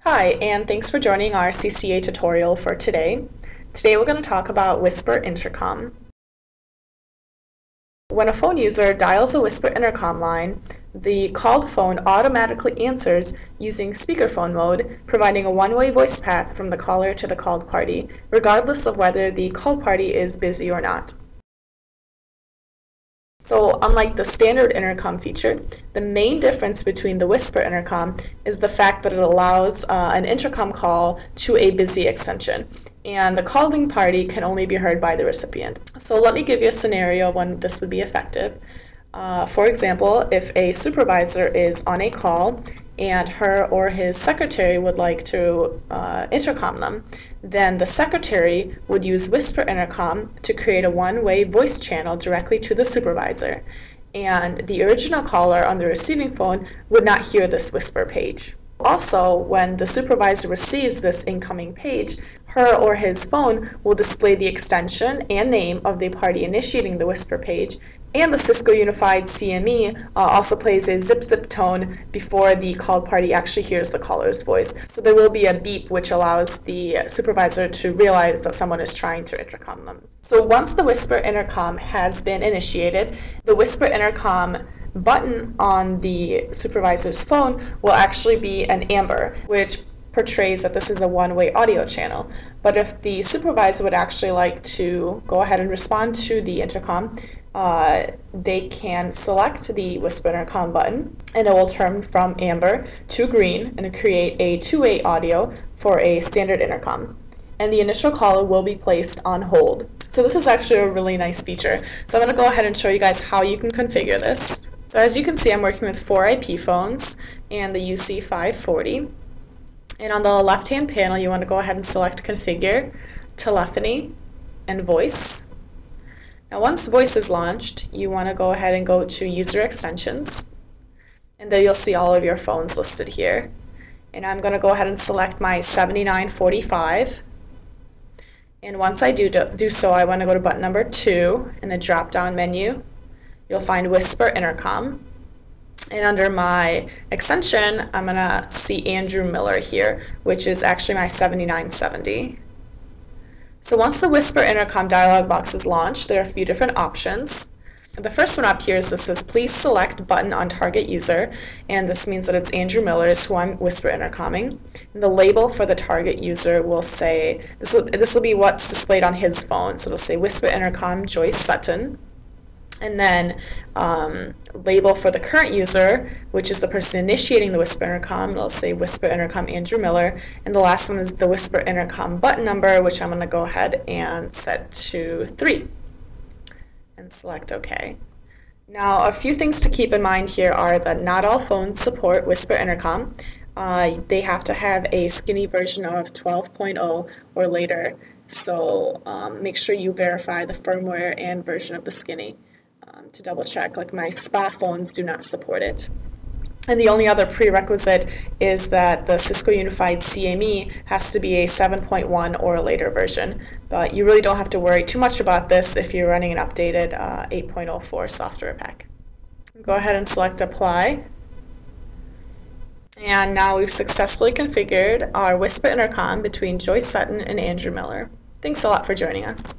Hi, and thanks for joining our CCA tutorial for today. Today we're going to talk about Whisper Intercom. When a phone user dials a Whisper Intercom line, the called phone automatically answers using speakerphone mode, providing a one-way voice path from the caller to the called party, regardless of whether the called party is busy or not. So unlike the standard intercom feature, the main difference between the Whisper intercom is the fact that it allows an intercom call to a busy extension, and the calling party can only be heard by the recipient. So let me give you a scenario when this would be effective. For example, if a supervisor is on a call and her or his secretary would like to intercom them, then the secretary would use Whisper Intercom to create a one-way voice channel directly to the supervisor. And the original caller on the receiving phone would not hear this Whisper page. Also, when the supervisor receives this incoming page, her or his phone will display the extension and name of the party initiating the Whisper page, and the Cisco Unified CME also plays a zip-zip tone before the called party actually hears the caller's voice. So there will be a beep which allows the supervisor to realize that someone is trying to intercom them. So once the Whisper Intercom has been initiated, the Whisper Intercom button on the supervisor's phone will actually be an amber, which portrays that this is a one-way audio channel. But if the supervisor would actually like to go ahead and respond to the intercom, they can select the Whisper Intercom button, and it will turn from amber to green and create a two-way audio for a standard intercom. And the initial caller will be placed on hold. So this is actually a really nice feature. So I'm going to go ahead and show you guys how you can configure this. So as you can see, I'm working with 4 IP phones and the UC540. And on the left-hand panel, you want to go ahead and select Configure, Telephony, and Voice. Now once Voice is launched, you want to go ahead and go to User Extensions, and then you'll see all of your phones listed here. And I'm going to go ahead and select my 7945. And once I do so, I want to go to button number 2 in the drop-down menu. You'll find Whisper Intercom. And under my extension, I'm going to see Andrew Miller here, which is actually my 7970. So once the Whisper Intercom dialog box is launched, there are a few different options. The first one up here is this says, please select button on target user, and this means that it's Andrew Miller's who I'm Whisper Intercomming. And the label for the target user will say, this will be what's displayed on his phone, so it'll say Whisper Intercom Joyce Sutton. And then label for the current user, which is the person initiating the Whisper Intercom, it'll say Whisper Intercom Andrew Miller. And the last one is the Whisper Intercom button number, which I'm going to go ahead and set to 3. And select OK. Now, a few things to keep in mind here are that not all phones support Whisper Intercom. They have to have a skinny version of 12.0 or later, so make sure you verify the firmware and version of the skinny to double check. Like my SPA phones do not support it. And the only other prerequisite is that the Cisco Unified CME has to be a 7.1 or a later version. But you really don't have to worry too much about this if you're running an updated 8.04 software pack. Go ahead and select Apply. And now we've successfully configured our Whisper Intercom between Joyce Sutton and Andrew Miller. Thanks a lot for joining us.